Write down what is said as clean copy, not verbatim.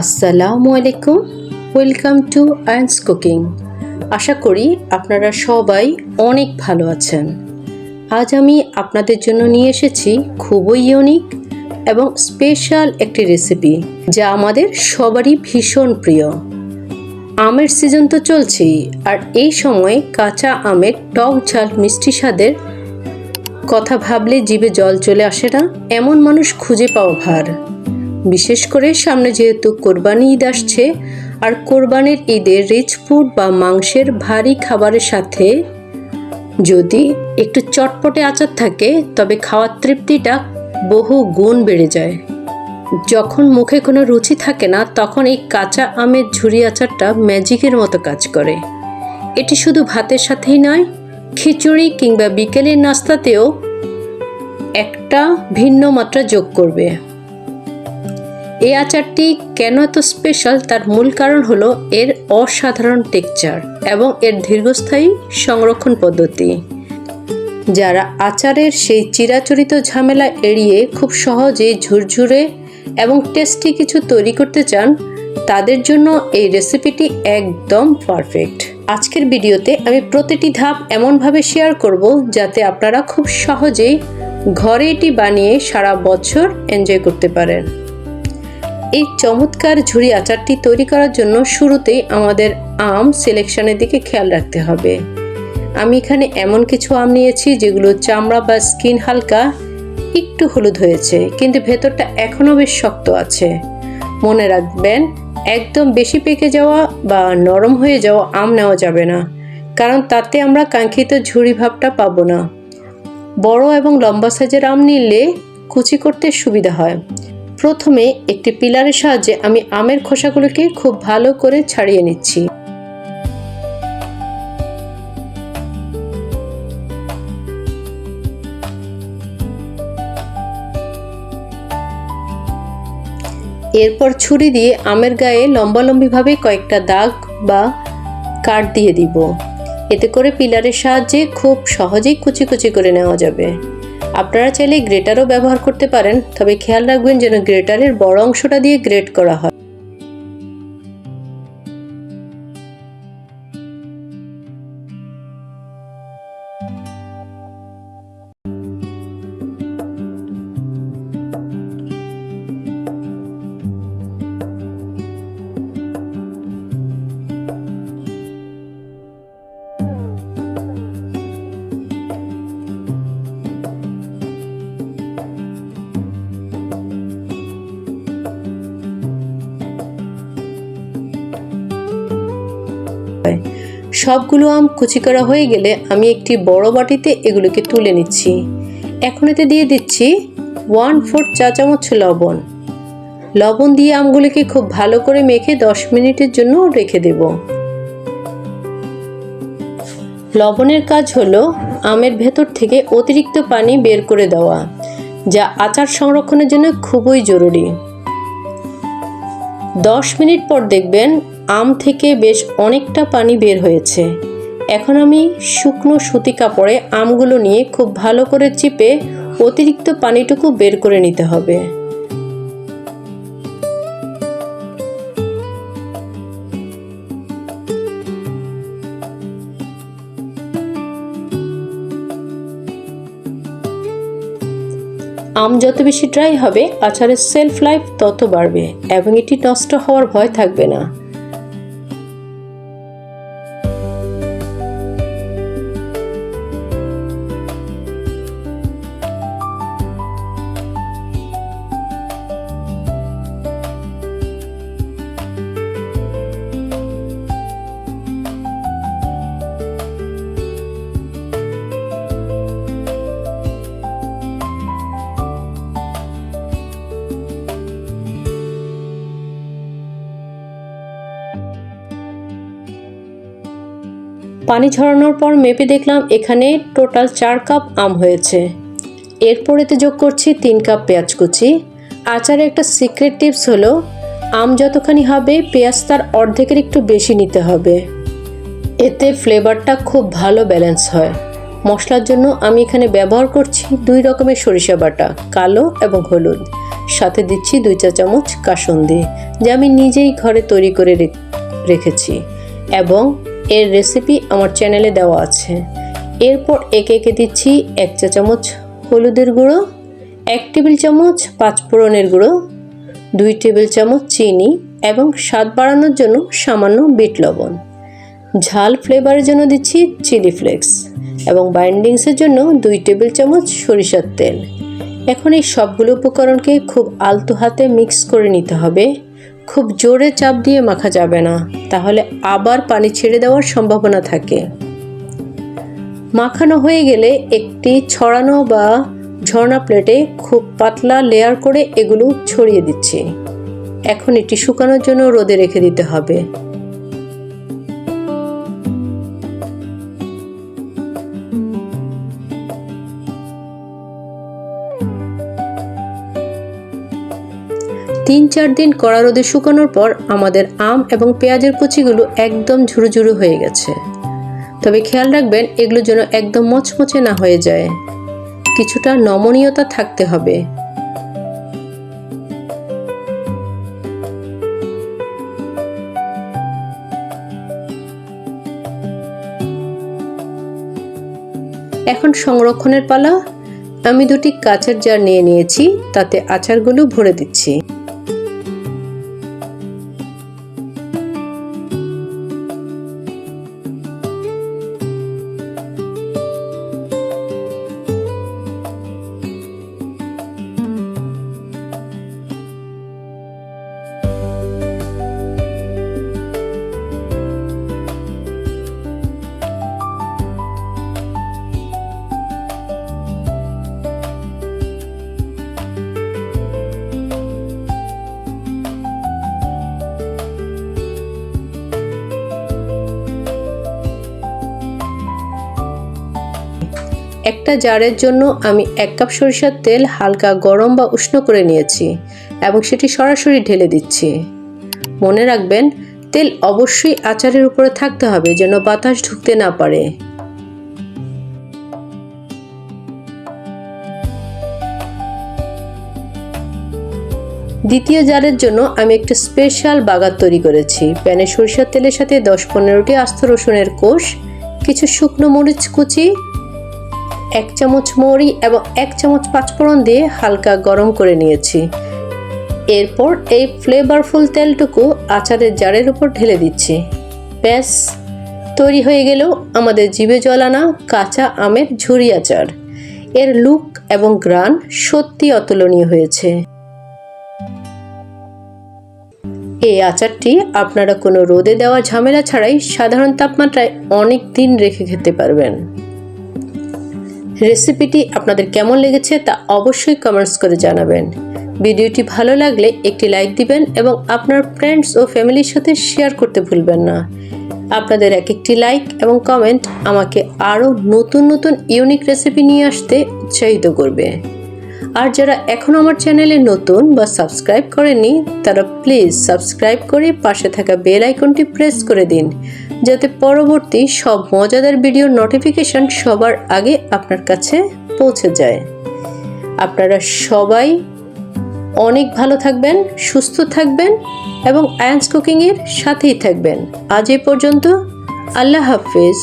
আসসালামু আলাইকুম, welcome to Ayans cooking. আশা করি আপনারা সবাই অনেক ভালো আছেন। আজ আমি আপনাদের জন্য নিয়ে এসেছি খুবই ইউনিক এবং স্পেশাল একটি রেসিপি, যা আমাদের সবারই ভীষণ প্রিয়। আমের সিজন তো চলছেই, আর এই সময় কাঁচা আমের টক ঝাল মিষ্টি স্বাদের কথা ভাবলে জিভে জল চলে আসে না, এমন মানুষ খুঁজে পাওয়া ভার। বিশেষ করে সামনে যেহেতু কোরবানি ঈদ আসছে, আর কোরবানির ঈদে রিচ ফুড বা মাংসের ভারী খাবারের সাথে যদি একটু চটপটে আচার থাকে, তবে খাওয়ার তৃপ্তিটা বহু গুণ বেড়ে যায়। যখন মুখে কোনো রুচি থাকে না, তখন এই কাঁচা আমের ঝুরি আচারটা ম্যাজিকের মতো কাজ করে। এটি শুধু ভাতের সাথেই নয়, খিচুড়ি কিংবা বিকেলের নাস্তাতেও একটা ভিন্ন মাত্রা যোগ করবে। এই আচারটি কেন এত স্পেশাল, তার মূল কারণ হলো এর অসাধারণ টেক্সচার এবং এর দীর্ঘস্থায়ী সংরক্ষণ পদ্ধতি। যারা আচারের সেই চিরাচরিত ঝামেলা এড়িয়ে খুব সহজেই ঝুরঝুরে এবং টেস্টি কিছু তৈরি করতে চান, তাদের জন্য এই রেসিপিটি একদম পারফেক্ট। আজকের ভিডিওতে আমি প্রতিটি ধাপ এমনভাবে শেয়ার করব যাতে আপনারা খুব সহজেই ঘরে এটি বানিয়ে সারা বছর এনজয় করতে পারেন। এই চমৎকার ঝুরি আচারটি তৈরি করার জন্য শুরুতেই আমাদের আম সিলেকশনের দিকে খেয়াল রাখতে হবে। আমি এখানে এমন কিছু আম নিয়েছি যেগুলো চামড়া বা স্কিন হালকা একটু হলুদ হয়েছে, কিন্তু ভেতরটা এখনও বেশ শক্ত আছে। মনে রাখবেন, একদম বেশি পেকে যাওয়া বা নরম হয়ে যাওয়া আম নেওয়া যাবে না, কারণ তাতে আমরা কাঙ্ক্ষিত ঝুরি ভাবটা পাবো না। বড় এবং লম্বা সাইজের আম নিলে কুচি করতে সুবিধা হয়। প্রথমে একটি পিলারের সাহায্যে আমি আমের খোসাগুলোকে খুব ভালো করে ছাড়িয়ে নিচ্ছি। এরপর ছুরি দিয়ে আমের গায়ে লম্বালম্বিভাবে কয়েকটা দাগ বা কাট দিয়ে দিব। এতে করে পিলারের সাহায্যে খুব সহজেই কুচি কুচি করে নেওয়া যাবে। আপনারা চাইলে গ্রেটারও ব্যবহার করতে পারেন, তবে খেয়াল রাখবেন যেন গ্রেটারের বড় অংশটা দিয়ে গ্রেট করা হয়। সবগুলো আম কুচি করা হয়ে গেলে আমি একটি বড় বাটিতে এগুলোকে তুলে নিচ্ছি। এখন এতে দিয়ে দিচ্ছি 1/4 চা চামচ লবণ। লবণ দিয়ে আমগুলোকে খুব ভালো করে মেখে 10 মিনিটের জন্য রেখে দেব। লবণের কাজ হলো আমের ভেতর থেকে অতিরিক্ত পানি বের করে দেওয়া, যা আচার সংরক্ষণের জন্য খুবই জরুরি। 10 মিনিট পর দেখবেন আম থেকে বেশ অনেকটা পানি বের হয়েছে। এখন আমি শুকনো সুতি কাপড়ে আমগুলো নিয়ে খুব ভালো করে চিপে অতিরিক্ত পানিটুকু বের করে নিতে হবে। আম যত বেশি ড্রাই হবে, আচারের সেলফ লাইফ তত বাড়বে এবং এটি নষ্ট হওয়ার ভয় থাকবে না। পানি ঝরানোর পর মেপে দেখলাম এখানে টোটাল 4 কাপ আম হয়েছে। এরপর এতে যোগ করছি 3 কাপ পেঁয়াজ কুচি। আচারে একটা সিক্রেট টিপস হলো, আম যতখানি হবে পেঁয়াজ তার অর্ধেকের একটু বেশি নিতে হবে। এতে ফ্লেভারটা খুব ভালো ব্যালেন্স হয়। মশলার জন্য আমি এখানে ব্যবহার করছি 2 রকমের সরিষা বাটা, কালো এবং হলুদ। সাথে দিচ্ছি 2 চা চামচ কাসুন্দি, যা আমি নিজেই ঘরে তৈরি করে রেখেছি এবং এর রেসিপি আমার চ্যানেলে দেওয়া আছে। এরপর একে একে দিচ্ছি 1 চা চামচ হলুদের গুঁড়ো, 1 টেবিল চামচ পাঁচফোড়নের গুঁড়ো, 2 টেবিল চামচ চিনি এবং স্বাদ বাড়ানোর জন্য সামান্য বিট লবণ। ঝাল ফ্লেভারের জন্য দিচ্ছি চিলি ফ্লেক্স এবং বাইন্ডিংসের জন্য 2 টেবিল চামচ সরিষার তেল। এখন এই সবগুলো উপকরণকে খুব আলতো হাতে মিক্স করে নিতে হবে। খুব জোরে চাপ দিয়ে মাখা যাবে না, তাহলে আবার পানি ছেড়ে দেওয়ার সম্ভাবনা থাকে। মাখানো হয়ে গেলে একটি ছড়ানো বা ঝর্ণা প্লেটে খুব পাতলা লেয়ার করে এগুলো ছড়িয়ে দিচ্ছি। এখন এটি শুকানোর জন্য রোদে রেখে দিতে হবে। তিন চার দিন কড়া রোদে শুকানোর পর আমাদের আম এবং পেঁয়াজের কুচিগুলো একদম ঝুরো ঝুরো হয়ে গেছে। তবে খেয়াল রাখবেন এগুলো যেন একদম মচমচে না হয়ে যায়, কিছুটা নমনীয়তা থাকতে হবে। এখন সংরক্ষণের পালা। আমি 2টি কাচের জার নিয়ে নিয়েছি, তাতে আচারগুলো ভরে দিচ্ছি। একটা জারের জন্য আমি 1 কাপ সরিষার তেল হালকা গরম বা উষ্ণ করে নিয়েছি এবং সেটি সরাসরি ঢেলে দিচ্ছি। মনে রাখবেন তেল অবশ্যই আচারের উপরে থাকতে হবে যেন বাতাস ঢুকতে না পারে। দ্বিতীয় জারের জন্য আমি একটা স্পেশাল বাগার তৈরি করেছি। প্যানে সরিষার তেলের সাথে 10-15টি আস্ত রসুনের কোষ, কিছু শুকনো মরিচ কুচি, 1 চামচ মৌরি এবং 1 চামচ পাঁচফোড়ন দিয়ে হালকা গরম করে নিয়েছি। এরপর এই ফ্লেভারফুল তেলটুকু আচারের জারের উপর ঢেলে দিচ্ছি। ব্যাস, তৈরি হয়ে গেল আমাদের জিভে জল আনা কাঁচা আমের ঝুরি আচার। এর লুক এবং ঘ্রাণ সত্যি অতুলনীয় হয়েছে। এই আচারটি আপনারা কোনো রোদে দেওয়া ঝামেলা ছাড়াই সাধারণ তাপমাত্রায় অনেক দিন রেখে খেতে পারবেন। রেসিপিটি আপনাদের কেমন লেগেছে তা অবশ্যই কমেন্টস করে জানাবেন। ভিডিওটি ভালো লাগলে একটি লাইক দিবেন এবং আপনার ফ্রেন্ডস ও ফ্যামিলির সাথে শেয়ার করতে ভুলবেন না। আপনাদের একটি লাইক এবং কমেন্ট আমাকে আরও নতুন নতুন ইউনিক রেসিপি নিয়ে আসতে উৎসাহিত করবে। আর যারা এখনও আমার চ্যানেলে নতুন বা সাবস্ক্রাইব করেননি তারা প্লিজ সাবস্ক্রাইব করে পাশে থাকা বেল আইকনটি প্রেস করে দিন, যাতে পরবর্তী সব মজাদার ভিডিওর নোটিফিকেশন সবার আগে আপনার কাছে পৌঁছে যায়। আপনারা সবাই অনেক ভালো থাকবেন, সুস্থ থাকবেন এবং আয়ান্স কুকিংয়ের সাথেই থাকবেন। আজ এই পর্যন্ত, আল্লাহ হাফেজ।